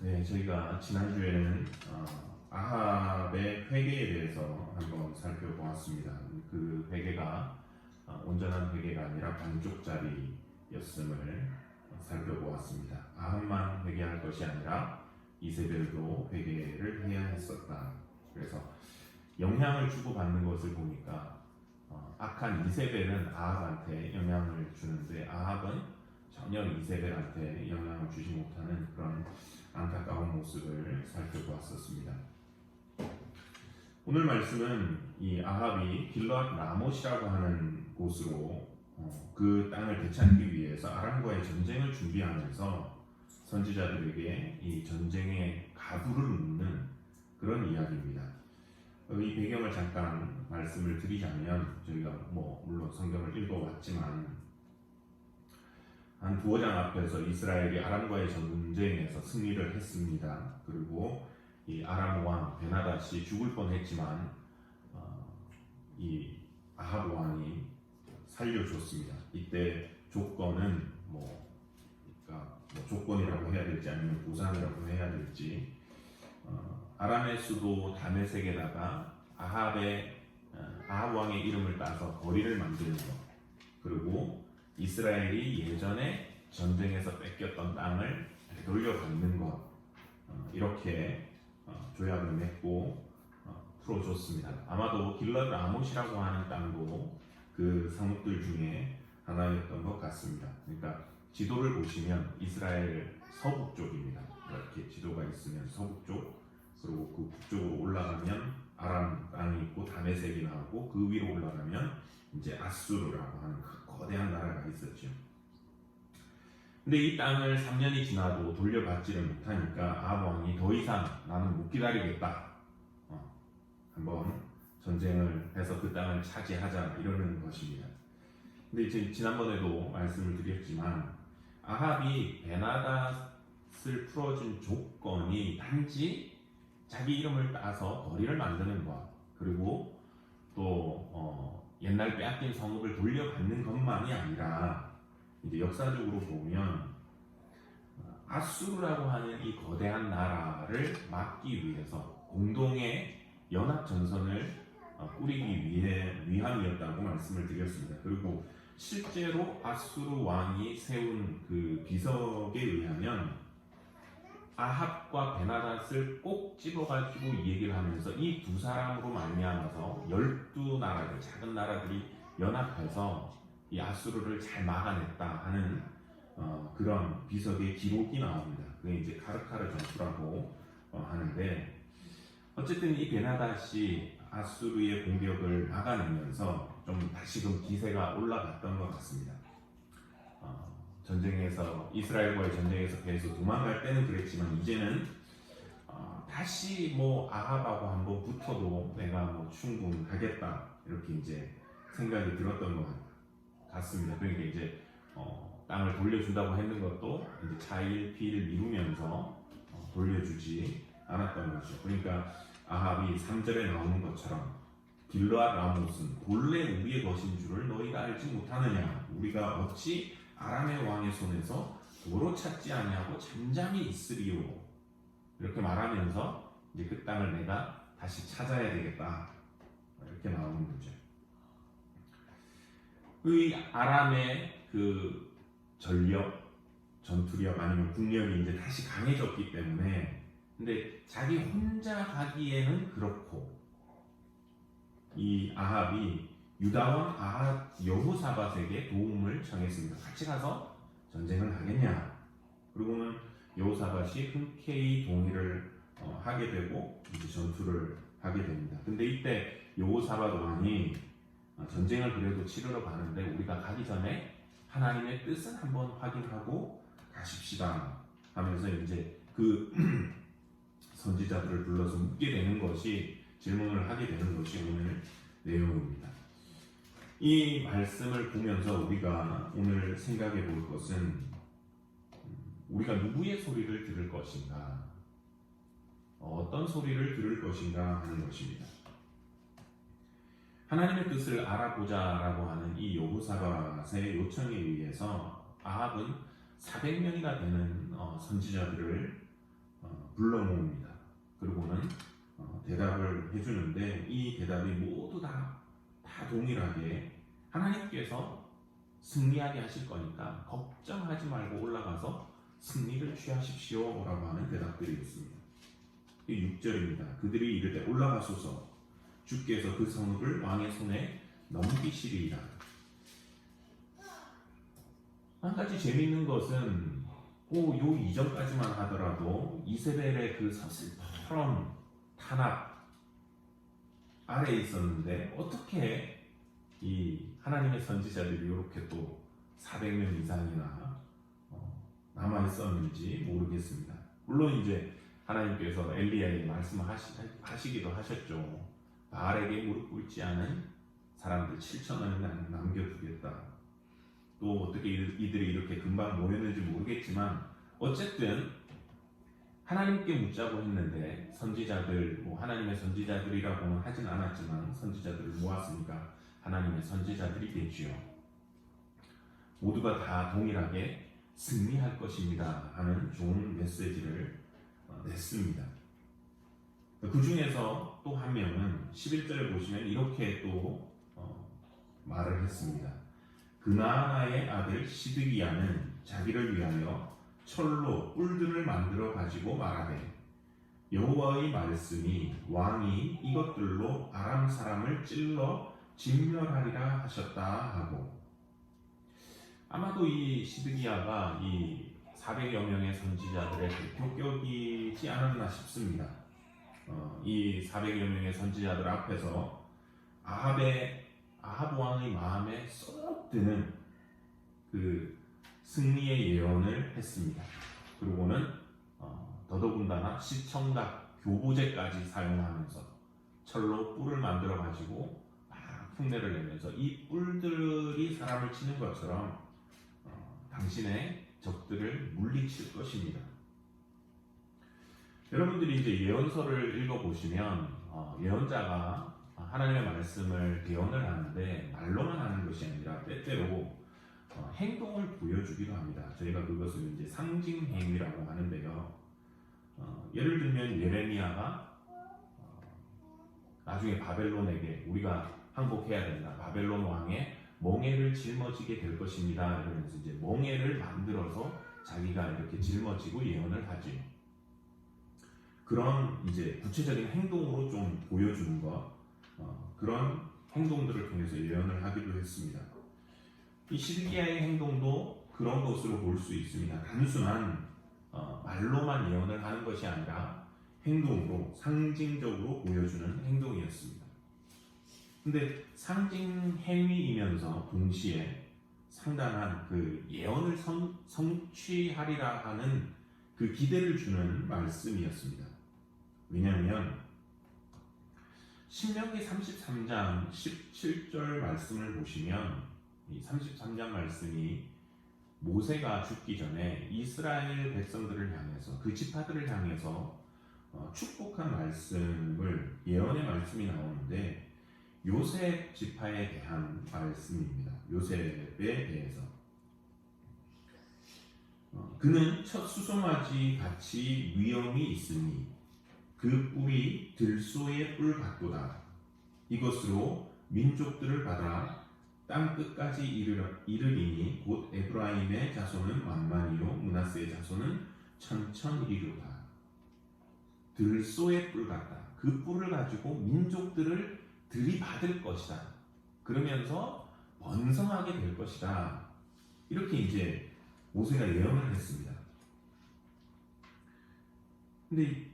네, 저희가 지난주에는 아합의 회개에 대해서 한번 살펴보았습니다. 그 회개가 온전한 회개가 아니라 반쪽짜리였음을 살펴보았습니다. 아합만 회개할 것이 아니라 이세벨도 회개를 해야 했었다. 그래서 영향을 주고받는 것을 보니까 악한 이세벨은 아합한테 영향을 주는데 아합은 전혀 이세벨한테 영향을 주지 못하는 그런 안타까운 모습을 살펴보았었습니다. 오늘 말씀은 이 아합이 길르앗 라못이라고 하는 곳으로 그 땅을 되찾기 위해서 아람과의 전쟁을 준비하면서 선지자들에게 이 전쟁의 가부를 묻는 그런 이야기입니다. 이 배경을 잠깐 말씀을 드리자면 저희가 물론 성경을 읽어왔지만 한 두어 장 앞에서 이스라엘이 아람과의 전쟁에서 승리를 했습니다. 그리고 이 아람 왕 베나닷이 죽을 뻔했지만 이 아합 왕이 살려줬습니다. 이때 조건은 조건이라고 해야 될지 아니면 보상이라고 해야 될지 아람의 수도 다메섹에다가 아합 왕의 이름을 따서 거리를 만드는 것, 그리고 이스라엘이 예전에 전쟁에서 뺏겼던 땅을 돌려받는 것, 이렇게 조약을 맺고 풀어줬습니다. 아마도 길르앗 라못이라고 하는 땅도 그 상목들 중에 하나였던 것 같습니다. 그러니까 지도를 보시면 이스라엘 서북쪽입니다. 이렇게 지도가 있으면 서북쪽, 그리고 그 북쪽으로 올라가면 아람 땅이 있고 다메섹이 나오고 그 위로 올라가면 이제 아수르라고 하는 거대한 나라가 있었죠. 근데 이 땅을 3년이 지나도 돌려받지를 못하니까 아합 왕이 더 이상 나는 못 기다리겠다. 한번 전쟁을 해서 그 땅을 차지하자 이러는 것입니다. 근데 이제 지난번에도 말씀을 드렸지만 아합이 베나닷을 풀어준 조건이 단지 자기 이름을 따서 거리를 만드는 것, 그리고 또 옛날 빼앗긴 성읍을 돌려받는 것만이 아니라 이제 역사적으로 보면 아수르라고 하는 이 거대한 나라를 막기 위해서 공동의 연합 전선을 꾸리기 위함이었다고 말씀을 드렸습니다. 그리고 실제로 아수르 왕이 세운 그 비석에 의하면 아합과 베나닷을 꼭 집어가지고 이 얘기를 하면서 이 두 사람으로 말미암아서 12나라들, 작은 나라들이 연합해서 이 아수르를 잘 막아냈다 하는 그런 비석의 기록이 나옵니다. 그게 이제 카르카르 전투라고 하는데, 어쨌든 이 베나닷이 아수르의 공격을 막아내면서 좀 다시금 기세가 올라갔던 것 같습니다. 전쟁에서 이스라엘과의 전쟁에서 계속 도망갈 때는 그랬지만 이제는 다시 아합하고 한번 붙어도 내가 충분하겠다 이렇게 이제 생각이 들었던 것 같습니다. 그러니까 이제 땅을 돌려준다고 했는 것도 이제 차일 피를 미루면서 돌려주지 않았던 거죠. 그러니까 아합이 3절에 나오는 것처럼 길르앗 라못은 본래 우리의 것인 줄을 너희가 알지 못하느냐, 우리가 어찌 아람의 왕의 손에서 도로 찾지 아니하고 잠잠히 있으리요, 이렇게 말하면서 이제 그 땅을 내가 다시 찾아야 되겠다 이렇게 나오는 거죠. 그 아람의 그 전력, 전투력 아니면 국력이 이제 다시 강해졌기 때문에, 근데 자기 혼자 가기에는 그렇고 이 아합이 유다왕 아합 여호사밧에게 도움을 청했습니다. 같이 가서 전쟁을 하겠냐? 그리고는 여호사밧이 흔쾌히 동의를 하게 되고 이제 전투를 하게 됩니다. 근데 이때 여호사밧 왕이 전쟁을 그래도 치르러 가는데 우리가 가기 전에 하나님의 뜻은 한번 확인하고 가십시다 하면서 이제 그 선지자들을 불러서 묻게 되는 것이, 질문을 하게 되는 것이 오늘 내용입니다. 이 말씀을 보면서 우리가 오늘 생각해 볼 것은 우리가 누구의 소리를 들을 것인가, 어떤 소리를 들을 것인가 하는 것입니다. 하나님의 뜻을 알아보자라고 하는 이 여호사밧의 요청에 의해서 아합은 400명이나 되는 선지자들을 불러 모읍니다. 그리고는 대답을 해주는데 이 대답이 모두 다 동일하게 하나님께서 승리하게 하실 거니까 걱정하지 말고 올라가서 승리를 취하십시오 라고 하는 대답들이었습니다. 6절입니다. 그들이 이르되 올라가소서 주께서 그 성읍을 왕의 손에 넘기시리이다. 한 가지 재미있는 것은 요 이전까지만 하더라도 이세벨의 그 서슬퍼런 탄압 아래에 있었는데 어떻게 이 하나님의 선지자들이 이렇게 또 400명 이상이나 남아 있었는지 모르겠습니다. 물론 이제 하나님께서 엘리야에게 말씀하시기도 하셨죠. 바알에게 무릎 꿇지 않은 사람들 7천을 남겨두겠다. 또 어떻게 이들이 이렇게 금방 모였는지 모르겠지만 어쨌든 하나님께 묻자고 했는데 선지자들, 하나님의 선지자들이라고는 하진 않았지만 선지자들을 모았으니까 하나님의 선지자들이 겠지요. 모두가 다 동일하게 승리할 것입니다 하는 좋은 메시지를 냈습니다. 그 중에서 또 한 명은 11절에 보시면 이렇게 또 말을 했습니다. 그나아나의 아들 시드기야는 자기를 위하여 철로 뿔들을 만들어 가지고 말하되 여호와의 말씀이 왕이 이것들로 아람 사람을 찔러 진멸하리라 하셨다 하고, 아마도 이 시드기야가 이 400여 명의 선지자들의 대표격이지 않았나 싶습니다. 이 400여 명의 선지자들 앞에서 아합 왕의 마음에 쏙 드는 그 승리의 예언을 했습니다. 그리고는 더더군다나 시청각 교보제까지 사용하면서 철로 뿔을 만들어 가지고 막 흉내를 내면서 이 뿔들이 사람을 치는 것처럼 당신의 적들을 물리칠 것입니다. 여러분들이 이제 예언서를 읽어보시면 예언자가 하나님의 말씀을 예언을 하는데 말로만 하는 것이 아니라 때때로 행동을 보여주기도 합니다. 저희가 그것을 이제 상징행위라고 하는데요. 예를 들면 예레미야가 나중에 바벨론에게 우리가 항복해야 된다. 바벨론 왕의 멍에를 짊어지게 될 것입니다. 이러면서 이제 멍에를 만들어서 자기가 이렇게 짊어지고 예언을 하죠. 그런 이제 구체적인 행동으로 좀 보여주는 것, 그런 행동들을 통해서 예언을 하기도 했습니다. 이 시드기야의 행동도 그런 것으로 볼 수 있습니다. 단순한 말로만 예언을 하는 것이 아니라 행동으로 상징적으로 보여주는 행동이었습니다. 근데 상징 행위이면서 동시에 상당한 그 예언을 성취하리라 하는 그 기대를 주는 말씀이었습니다. 왜냐하면 신명기 33장 17절 말씀을 보시면 이 33장 말씀이 모세가 죽기 전에 이스라엘 백성들을 향해서 그 지파들을 향해서 축복한 말씀을 예언의 말씀이 나오는데 요셉 지파에 대한 말씀입니다. 요셉에 대해서 그는 첫 수송아지 같이 위엄이 있으니 그 뿔이 들소의 뿔 같도다. 이것으로 민족들을 받아 땅 끝까지 이르리니 곧 에브라임의 자손은 만만이요 므낫세의 자손은 천천이리로다. 들소의 뿔 같다. 그 뿔을 가지고 민족들을 들이받을 것이다. 그러면서 번성하게 될 것이다. 이렇게 이제 모세가 예언을 했습니다. 근데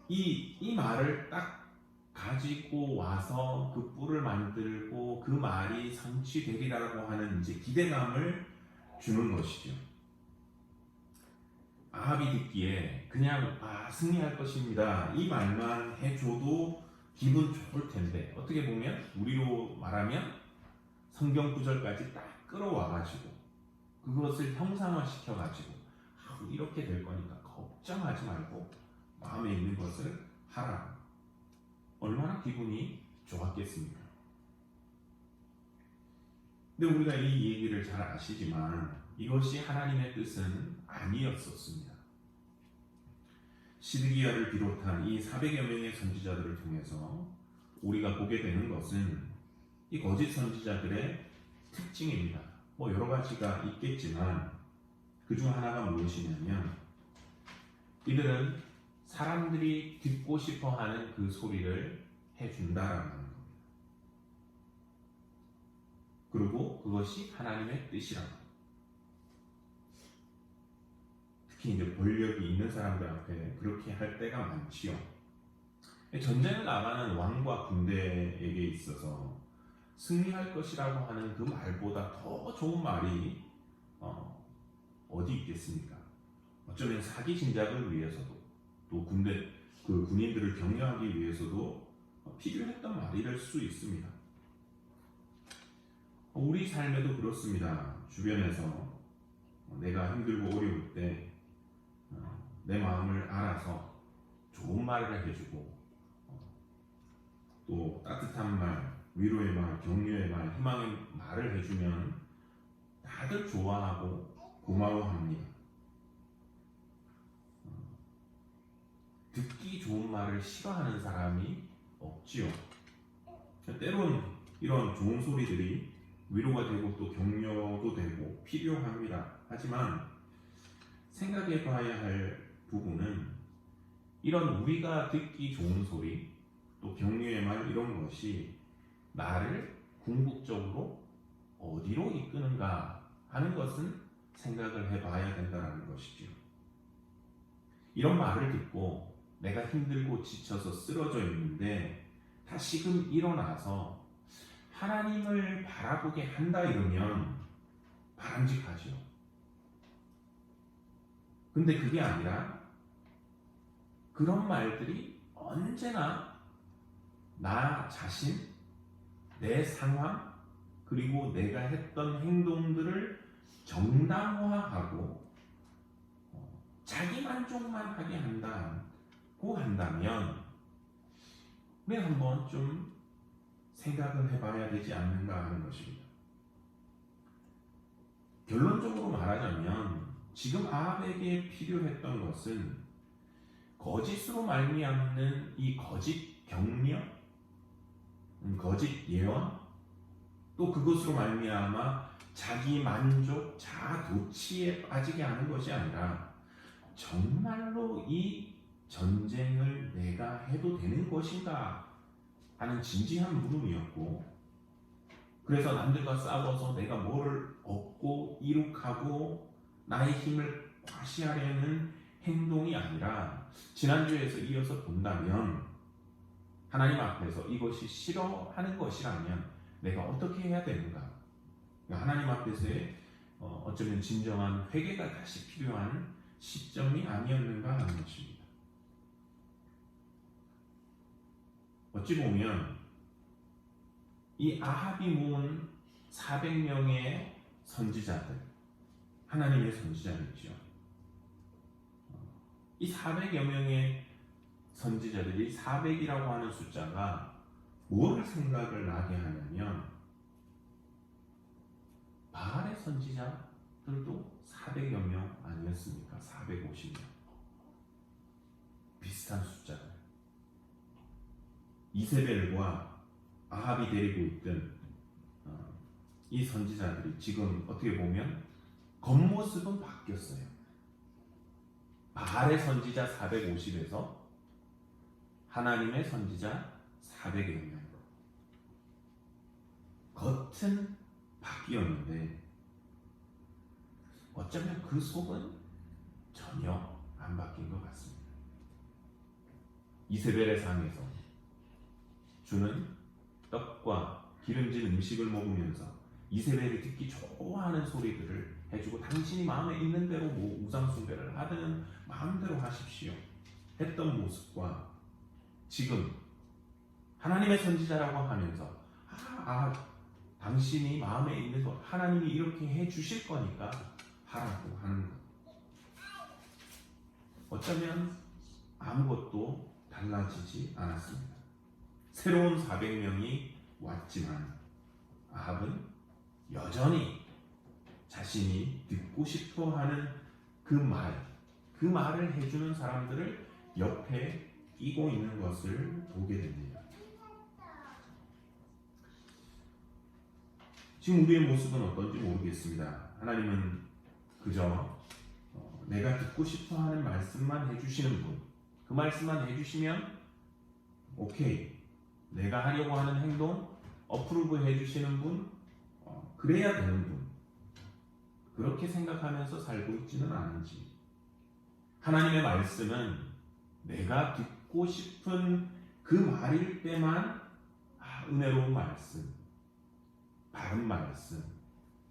이 말을 딱 가지고 와서 그 뿔을 만들고 그 말이 성취되리라고 하는 이제 기대감을 주는 것이죠. 아합이 듣기에 그냥 승리할 것입니다. 이 말만 해줘도 기분 좋을 텐데 어떻게 보면 우리로 말하면 성경 구절까지 딱 끌어와가지고 그것을 형상화시켜가지고 이렇게 될 거니까 걱정하지 말고 마음에 있는 것을 하라. 얼마나 기분이 좋았겠습니까? 근데 우리가 이 얘기를 잘 아시지만 이것이 하나님의 뜻은 아니었었습니다. 시드기야를 비롯한 이 400여 명의 선지자들을 통해서 우리가 보게 되는 것은 이 거짓 선지자들의 특징입니다. 뭐 여러 가지가 있겠지만 그 중 하나가 무엇이냐면 이들은 사람들이 듣고 싶어 하는 그 소리를 해준다라는 겁니다. 그리고 그것이 하나님의 뜻이라고. 특히 이제 권력이 있는 사람들 앞에 그렇게 할 때가 많지요. 전쟁을 나가는 왕과 군대에게 있어서 승리할 것이라고 하는 그 말보다 더 좋은 말이 어디 있겠습니까? 어쩌면 사기 진작을 위해서도 또 그 군인들을 격려하기 위해서도 필요했던 말일 수 있습니다. 우리 삶에도 그렇습니다. 주변에서 내가 힘들고 어려울 때 내 마음을 알아서 좋은 말을 해주고 또 따뜻한 말, 위로의 말, 격려의 말, 희망의 말을 해주면 다들 좋아하고 고마워합니다. 듣기 좋은 말을 싫어하는 사람이 없지요. 때론 이런 좋은 소리들이 위로가 되고 또 격려도 되고 필요합니다. 하지만 생각해 봐야 할 부분은 이런 우리가 듣기 좋은 소리 또 격려의 말 이런 것이 나를 궁극적으로 어디로 이끄는가 하는 것은 생각을 해봐야 된다는 것이죠. 이런 말을 듣고 내가 힘들고 지쳐서 쓰러져 있는데 다시금 일어나서 하나님을 바라보게 한다 이러면 바람직하죠. 근데 그게 아니라 그런 말들이 언제나 나 자신, 내 상황, 그리고 내가 했던 행동들을 정당화하고 자기 만족만 하게 한다고 한다면 우리 한번 좀 생각을 해봐야 되지 않는가 하는 것입니다. 결론적으로 말하자면 지금 아합에게 필요했던 것은 거짓으로 말미암는 이 거짓 격려, 거짓 예언, 또 그것으로 말미암아 자기 만족, 자아 도취에 빠지게 하는 것이 아니라 정말로 이 전쟁을 내가 해도 되는 것인가 하는 진지한 물음이었고, 그래서 남들과 싸워서 내가 뭐를 얻고 이룩하고 나의 힘을 과시하려는 행동이 아니라 지난주에서 이어서 본다면 하나님 앞에서 이것이 싫어하는 것이라면 내가 어떻게 해야 되는가? 하나님 앞에서의 어쩌면 진정한 회개가 다시 필요한 시점이 아니었는가 하는 것입니다. 어찌 보면 이 아합이 모은 400명의 선지자들, 하나님의 선지자들이죠. 이 400여 명의 선지자들이 400이라고 하는 숫자가 무엇을 생각을 나게 하냐면 바알의 선지자들도 400여 명 아니었습니까? 450명. 비슷한 숫자들. 이세벨과 아합이 데리고 있던 이 선지자들이 지금 어떻게 보면 겉모습은 바뀌었어요. 바알의 선지자 450에서 하나님의 선지자 400여 명. 겉은 바뀌었는데 어쩌면 그 속은 전혀 안 바뀐 것 같습니다. 이세벨의 상에서 주는 떡과 기름진 음식을 먹으면서 이세벨이 듣기 좋아하는 소리들을 해주고 당신이 마음에 있는 대로 뭐 우상숭배를 하든 마음대로 하십시오 했던 모습과 지금 하나님의 선지자라고 하면서 당신이 마음에 있는 것 하나님이 이렇게 해주실 거니까 하라고 하는 것. 어쩌면 아무것도 달라지지 않았습니다. 새로운 400명이 왔지만 아합은 여전히 자신이 듣고 싶어하는 그 말을 해주는 사람들을 옆에 끼고 있는 것을 보게 됩니다. 지금 우리의 모습은 어떤지 모르겠습니다. 하나님은 그저 내가 듣고 싶어하는 말씀만 해주시는 분, 그 말씀만 해주시면 오케이, 내가 하려고 하는 행동 어프로브 해주시는 분, 그래야 되는 분, 그렇게 생각하면서 살고 있지는 않은지, 하나님의 말씀은 내가 듣고 싶은 그 말일 때만 은혜로운 말씀, 바른 말씀,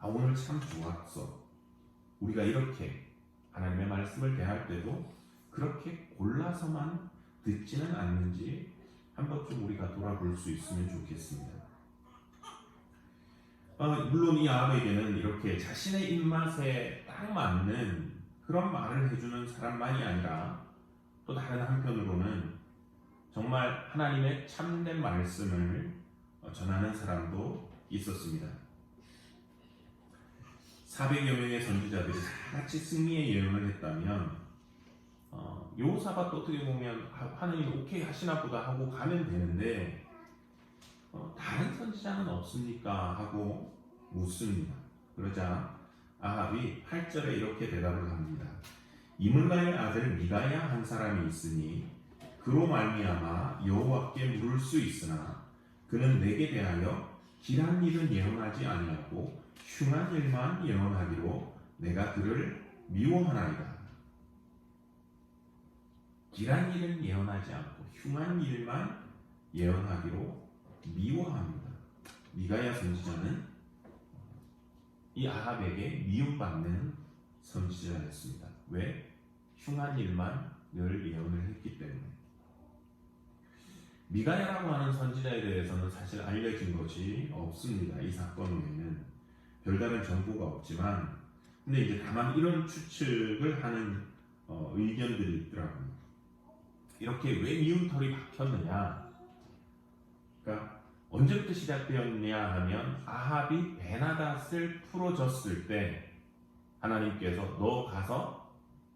오늘 참 좋았어, 우리가 이렇게 하나님의 말씀을 대할 때도 그렇게 골라서만 듣지는 않는지 한번 좀 우리가 돌아볼 수 있으면 좋겠습니다. 물론 이 아합에게는 이렇게 자신의 입맛에 딱 맞는 그런 말을 해주는 사람만이 아니라 또 다른 한편으로는 정말 하나님의 참된 말씀을 전하는 사람도 있었습니다. 400여 명의 선지자들이 다 같이 승리의 예언을 했다면 여호사밧도 어떻게 보면 하나님 오케이 하시나 보다 하고 가면 되는데 다른 선지자는 없습니까? 하고 묻습니다. 그러자 아합이 8절에 이렇게 대답을 합니다. 이물가의 아들 미가야 한 사람이 있으니 그로 말미암아 여호와께 물을 수 있으나 그는 내게 대하여 길한 일은 예언하지 아니하고 흉한 일만 예언하기로 내가 그를 미워하나이다. 길한 일은 예언하지 않고 흉한 일만 예언하기로 미워합니다. 미가야 선지자는 이 아합에게 미움받는 선지자였습니다. 왜? 흉한 일만 늘 예언을 했기 때문에. 미가야라고 하는 선지자에 대해서는 사실 알려진 것이 없습니다. 이 사건 외에는 별다른 정보가 없지만, 근데 이제 다만 이런 추측을 하는 의견들이 있더라고요. 이렇게 왜 미움털이 박혔느냐? 그러니까 언제부터 시작되었냐 하면 아합이 베나닷을 풀어줬을 때 하나님께서 너 가서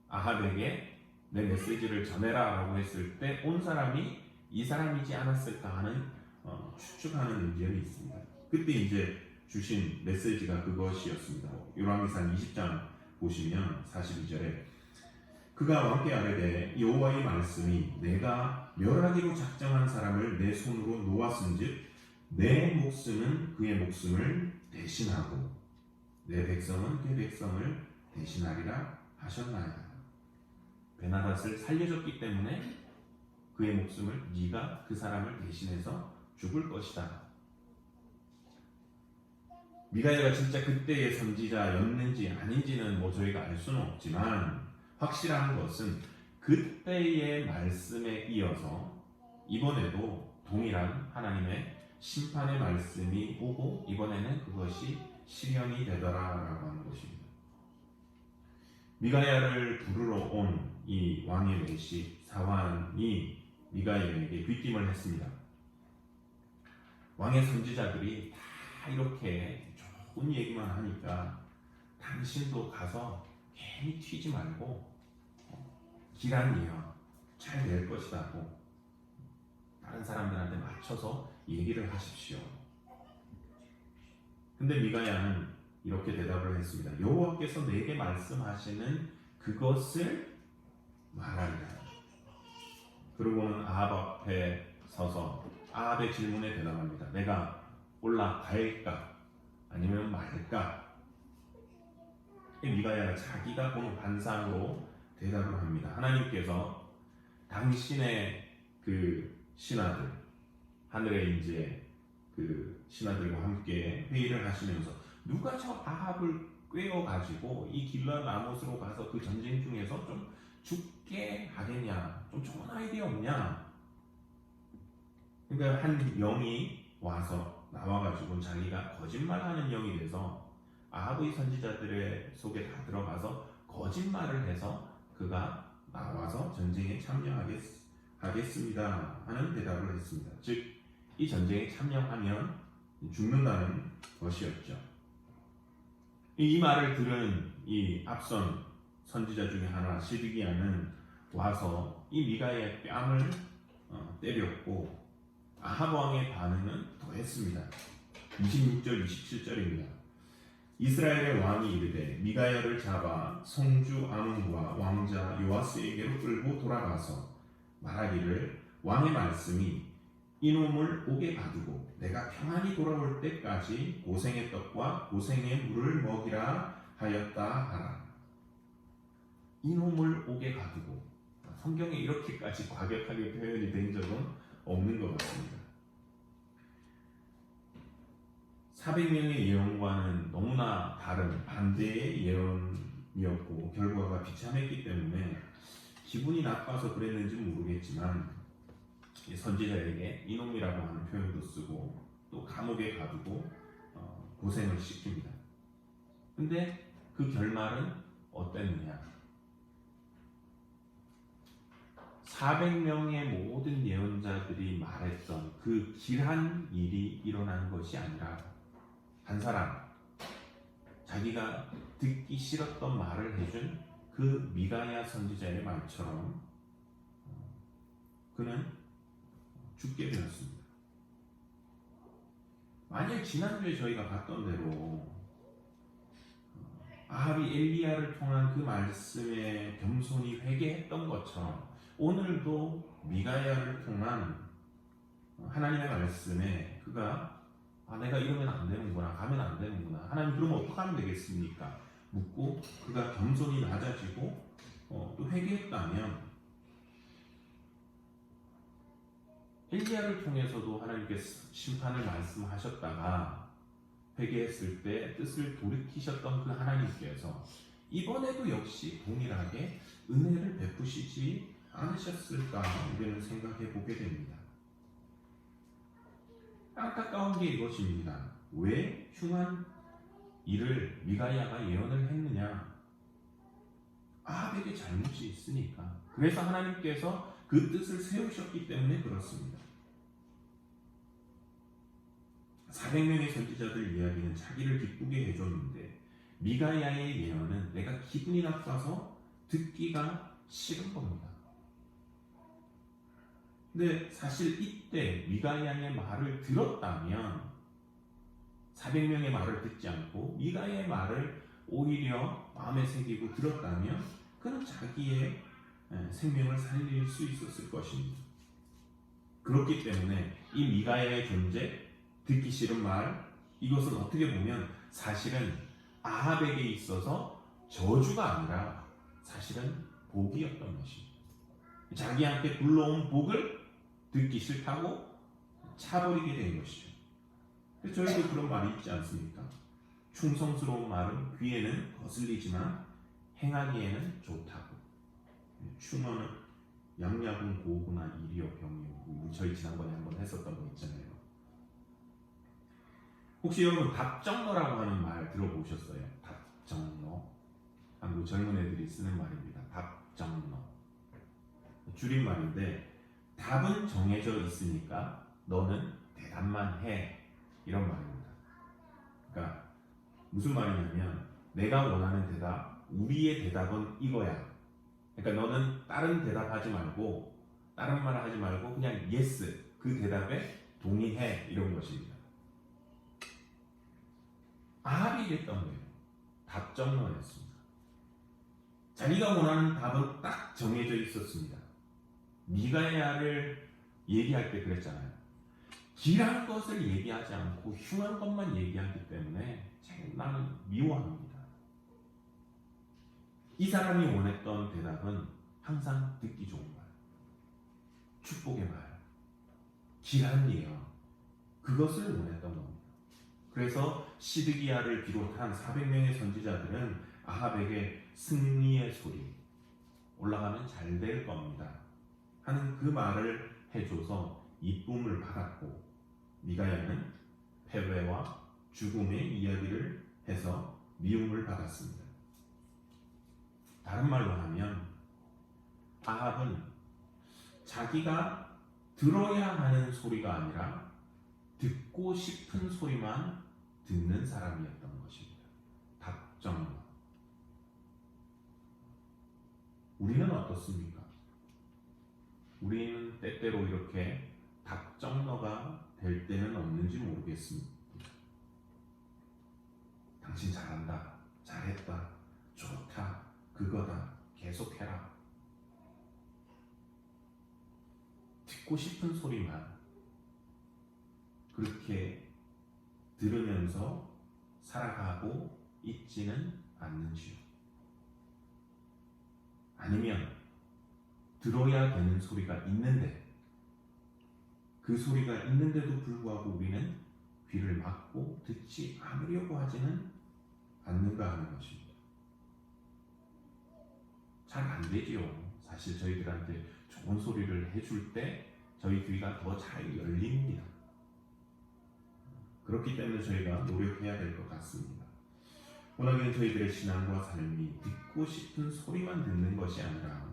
아합에게 내 메시지를 전해라 라고 했을 때 온 사람이 이 사람이지 않았을까 하는 추측하는 의견이 있습니다. 그때 이제 주신 메시지가 그것이었습니다. 요람기상 20장 보시면 42절에 그가 왕께 아뢰되 여호와의 말씀이 내가 멸하기로 작정한 사람을 내 손으로 놓았은즉 내 목숨은 그의 목숨을 대신하고 내 백성은 그의 백성을 대신하리라 하셨나이다. 베나닷을 살려줬기 때문에 그의 목숨을 네가 그 사람을 대신해서 죽을 것이다. 미가야가 진짜 그때의 선지자였는지 아닌지는 저희가 알 수는 없지만 확실한 것은 그때의 말씀에 이어서 이번에도 동일한 하나님의 심판의 말씀이 오고 이번에는 그것이 실현이 되더라라고 하는 것입니다. 미가야를 부르러 온 이 왕의 메시 사환이 미가야에게 귀띔을 했습니다. 왕의 선지자들이 다 이렇게 좋은 얘기만 하니까 당신도 가서 괜히 튀지 말고 길한 예언 잘 될 것이라고 다른 사람들한테 맞춰서 얘기를 하십시오. 근데 미가야는 이렇게 대답을 했습니다. 여호와께서 내게 말씀하시는 그것을 말하리라. 그러고는 아합 앞에 서서 아합의 질문에 대답합니다. 내가 올라갈까 아니면 말까? 미가야가 자기가 본 환상으로 대답을 합니다. 하나님께서 당신의 그 신하들, 하늘의 이제 그 신하들과 함께 회의를 하시면서 누가 저 아합을 꿰어가지고 이 길르앗 라못으로 가서 그 전쟁 중에서 좀 죽게 하겠냐, 좀 좋은 아이디어 없냐? 그러니까 한 영이 와서 나와가지고 자기가 거짓말하는 영이 돼서 아합의 선지자들의 속에 다 들어가서 거짓말을 해서 그가 나와서 전쟁에 참여하겠습니다 하는 대답을 했습니다. 즉, 이 전쟁에 참여하면 죽는다는 것이었죠. 이 말을 들은 이 앞선 선지자 중에 하나 시드기야는 와서 이 미가야의 뺨을 때렸고 아합 왕의 반응은 더했습니다. 26절, 27절입니다. 이스라엘의 왕이 이르되 미가야를 잡아 성주 아문과 왕자 요아스에게로 끌고 돌아가서 말하기를 왕의 말씀이 이놈을 옥에 가두고 내가 평안히 돌아올 때까지 고생의 떡과 고생의 물을 먹이라 하였다 하라. 이놈을 옥에 가두고, 성경에 이렇게까지 과격하게 표현이 된 적은 없는 것 같습니다. 400명의 예언과는 너무나 다른 반대의 예언이었고 결과가 비참했기 때문에 기분이 나빠서 그랬는지 모르겠지만 선지자에게 이놈이라고 하는 표현도 쓰고 또 감옥에 가두고 고생을 시킵니다. 근데 그 결말은 어땠느냐? 400명의 모든 예언자들이 말했던 그 길한 일이 일어난 것이 아니라 한 사람, 자기가 듣기 싫었던 말을 해준 그 미가야 선지자의 말처럼 그는 죽게 되었습니다. 만약 지난주에 저희가 봤던 대로 아합이 엘리야를 통한 그 말씀에 겸손히 회개했던 것처럼 오늘도 미가야를 통한 하나님의 말씀에 그가 내가 이러면 안 되는구나, 가면 안 되는구나, 하나님 그러면 어떻게 하면 되겠습니까? 묻고 그가 겸손히 낮아지고 또 회개했다면 엘리야를 통해서도 하나님께서 심판을 말씀하셨다가 회개했을 때 뜻을 돌이키셨던 그 하나님께서 이번에도 역시 동일하게 은혜를 베푸시지 않으셨을까 우리는 생각해 보게 됩니다. 안타까운 게 이것입니다. 왜 흉한 일을 미가야가 예언을 했느냐? 아합에게 잘못이 있으니까. 그래서 하나님께서 그 뜻을 세우셨기 때문에 그렇습니다. 400명의 선지자들 이야기는 자기를 기쁘게 해줬는데 미가야의 예언은 내가 기분이 나빠서 듣기가 싫은 겁니다. 근데 사실 이때 미가야의 말을 들었다면 400명의 말을 듣지 않고 미가야의 말을 오히려 마음에 새기고 들었다면 그는 자기의 생명을 살릴 수 있었을 것입니다. 그렇기 때문에 이 미가야의 존재, 듣기 싫은 말, 이것은 어떻게 보면 사실은 아합에게 있어서 저주가 아니라 사실은 복이었던 것입니다. 자기한테 불러온 복을 듣기 싫다고 차버리게 된 것이죠. 저희도 그런 말이 있지 않습니까? 충성스러운 말은 귀에는 거슬리지만 행하기에는 좋다고. 충언은 양약은 고구나 이리여 병이요. 저희 지난번에 한번 했었던 거 있잖아요. 혹시 여러분 답정너라고 하는 말 들어보셨어요? 답정너. 한국 젊은 애들이 쓰는 말입니다. 답정너. 줄임말인데 답은 정해져 있으니까 너는 대답만 해. 이런 말입니다. 그러니까 무슨 말이냐면 내가 원하는 대답, 우리의 대답은 이거야. 그러니까 너는 다른 대답하지 말고 다른 말 하지 말고 그냥 yes, 그 대답에 동의해. 이런 것입니다. 아합이 이랬던 거예요. 답정너였습니다. 자기가 원하는 답은 딱 정해져 있었습니다. 미가야를 얘기할 때 그랬잖아요. 길한 것을 얘기하지 않고 흉한 것만 얘기하기 때문에 나는 미워합니다. 이 사람이 원했던 대답은 항상 듣기 좋은 말, 축복의 말, 길한 예언, 그것을 원했던 겁니다. 그래서 시드기야를 비롯한 400명의 선지자들은 아합에게 승리의 소리, 올라가면 잘 될 겁니다 하는 그 말을 해줘서 이쁨을 받았고, 미가야는 패배와 죽음의 이야기를 해서 미움을 받았습니다. 다른 말로 하면 아합은 자기가 들어야 하는 소리가 아니라 듣고 싶은 소리만 듣는 사람이었던 것입니다. 답정너. 우리는 어떻습니까? 우리는 때때로 이렇게 답정너가 될 때는 없는지 모르겠습니다. 당신 잘한다, 잘했다, 좋다, 그거다, 계속해라. 듣고 싶은 소리만 그렇게 들으면서 살아가고 있지는 않는지요? 아니면 들어야 되는 소리가 있는데 그 소리가 있는데도 불구하고 우리는 귀를 막고 듣지 않으려고 하지는 않는가 하는 것입니다. 잘 안 되지요. 사실 저희들한테 좋은 소리를 해줄 때 저희 귀가 더 잘 열립니다. 그렇기 때문에 저희가 노력해야 될 것 같습니다. 워낙에 저희들의 신앙과 삶이 듣고 싶은 소리만 듣는 것이 아니라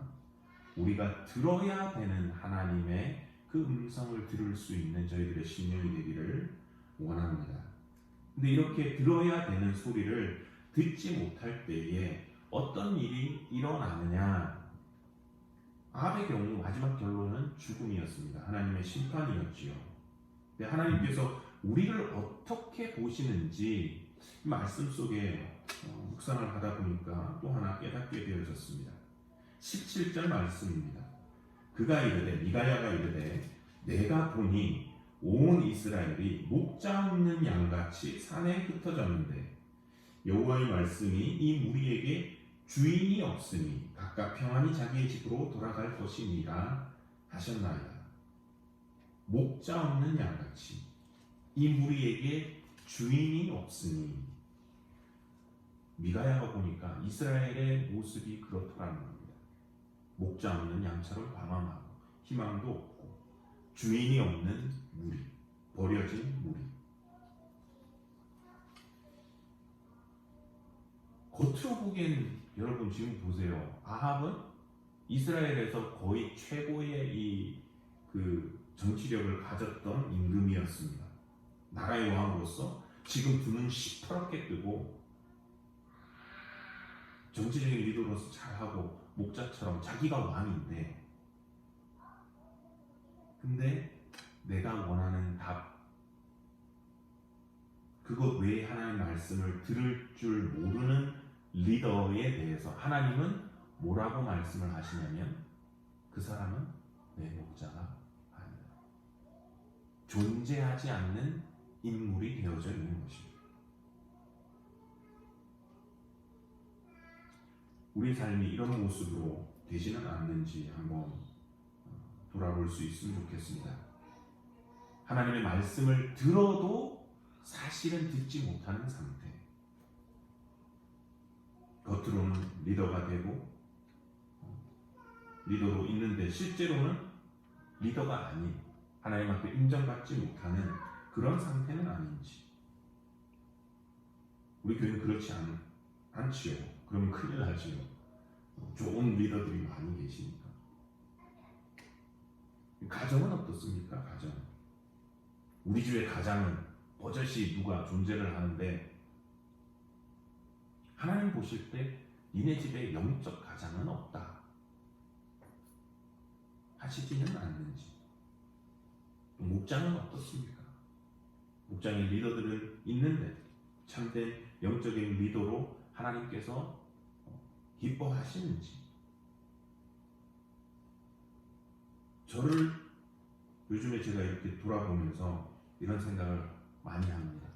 우리가 들어야 되는 하나님의 그 음성을 들을 수 있는 저희들의 심령이 되기를 원합니다. 근데 이렇게 들어야 되는 소리를 듣지 못할 때에 어떤 일이 일어나느냐? 아합의 경우 마지막 결론은 죽음이었습니다. 하나님의 심판이었지요. 근데 하나님께서 우리를 어떻게 보시는지 말씀 속에 묵상을 하다 보니까 또 하나 깨닫게 되어졌습니다. 17절 말씀입니다. 그가 이르되, 미가야가 이르되, 내가 보니 온 이스라엘이 목자 없는 양같이 산에 흩어졌는데 여호와의 말씀이 이 무리에게 주인이 없으니 각각 평안히 자기의 집으로 돌아갈 것이니라 하셨나이다. 목자 없는 양같이 이 무리에게 주인이 없으니, 미가야가 보니까 이스라엘의 모습이 그렇더라는 겁니다. 목자 없는 양처럼 방황하고 희망도 없고 주인이 없는 무리, 버려진 무리. 겉으로 보기엔 여러분 지금 보세요. 아합은 이스라엘에서 거의 최고의 그 정치력을 가졌던 임금이었습니다. 나라의 왕으로서 지금 두 눈 시퍼렇게 뜨고 정치적인 리더로서 잘하고 목자처럼 자기가 왕인데, 근데 내가 원하는 답, 그것 외에 하나님의 말씀을 들을 줄 모르는 리더에 대해서 하나님은 뭐라고 말씀을 하시냐면, 그 사람은 내 목자가 아니다. 존재하지 않는 인물이 되어져 있는 것입니다. 우리 삶이 이런 모습으로 되지는 않는지 한번 돌아볼 수 있으면 좋겠습니다. 하나님의 말씀을 들어도 사실은 듣지 못하는 상태. 겉으로는 리더가 되고 리더로 있는데 실제로는 리더가 아닌, 하나님 앞에 인정받지 못하는 그런 상태는 아닌지. 우리 교회는 그렇지 않지요. 그러면 큰일 나지요. 좋은 리더들이 많이 계시니까. 가정은 어떻습니까? 가정. 우리 집의 가장은 버젓이 누가 존재를 하는데, 하나님 보실 때 니네 집에 영적 가장은 없다 하시지는 않는지. 목장은 어떻습니까? 목장의 리더들은 있는데 참된 영적인 리더로 하나님께서 기뻐하시는지. 저를 요즘에 제가 이렇게 돌아보면서 이런 생각을 많이 합니다.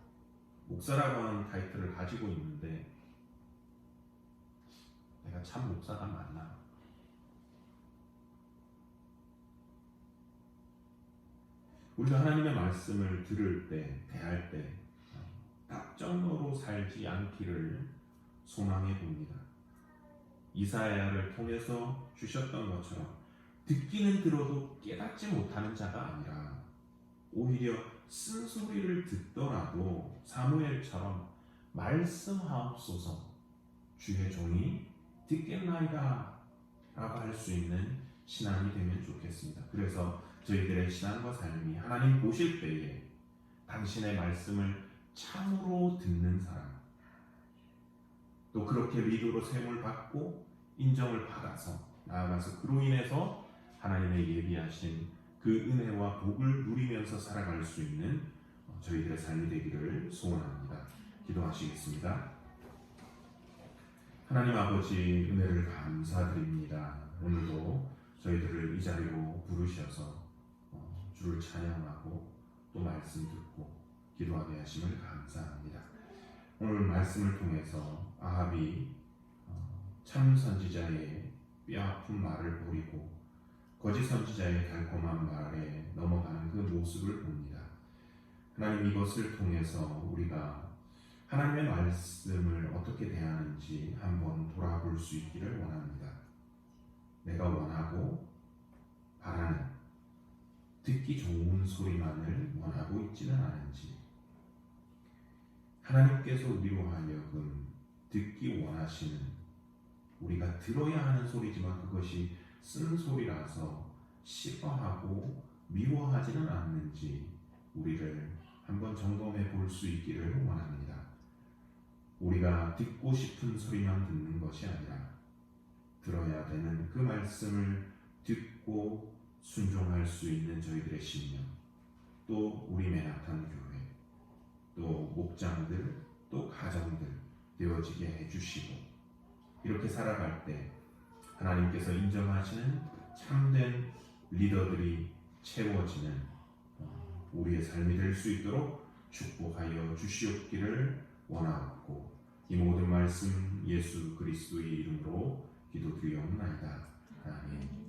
목사라고 하는 타이틀을 가지고 있는데 내가 참 목사가 맞나? 우리가 하나님의 말씀을 들을 때, 대할 때 답정너로 살지 않기를 소망해 봅니다. 이사야를 통해서 주셨던 것처럼 듣기는 들어도 깨닫지 못하는 자가 아니라 오히려 쓴소리를 듣더라도 사무엘처럼 말씀하옵소서 주의 종이 듣겠나이다 라고 할 수 있는 신앙이 되면 좋겠습니다. 그래서 저희들의 신앙과 삶이 하나님 보실 때에 당신의 말씀을 참으로 듣는 사람, 또 그렇게 리더로 세움을 받고 인정을 받아서 나아가서 그로 인해서 하나님의 예비하신 그 은혜와 복을 누리면서 살아갈 수 있는 저희들의 삶이 되기를 소원합니다. 기도하시겠습니다. 하나님 아버지, 은혜를 감사드립니다. 오늘도 저희들을 이 자리로 부르셔서 주를 찬양하고 또 말씀 듣고 기도하게 하심을 감사합니다. 오늘 말씀을 통해서 아합이 참 선지자의 뼈아픈 말을 버리고 거짓 선지자의 달콤한 말에 넘어가는 그 모습을 봅니다. 하나님, 이것을 통해서 우리가 하나님의 말씀을 어떻게 대하는지 한번 돌아볼 수 있기를 원합니다. 내가 원하고 바라는, 듣기 좋은 소리만을 원하고 있지는 않은지, 하나님께서 우리로 하여금 듣기 원하시는, 우리가 들어야 하는 소리지만 그것이 쓴소리라서 싫어하고 미워하지는 않는지 우리를 한번 점검해 볼 수 있기를 원합니다. 우리가 듣고 싶은 소리만 듣는 것이 아니라 들어야 되는 그 말씀을 듣고 순종할 수 있는 저희들의 심령, 또 우리 맨하탄 교회, 또 목장들, 또 가정들 되어지게 해주시고, 이렇게 살아갈 때 하나님께서 인정하시는 참된 리더들이 채워지는 우리의 삶이 될 수 있도록 축복하여 주시옵기를 원하옵고, 이 모든 말씀 예수 그리스도의 이름으로 기도드리옵나이다. 아멘.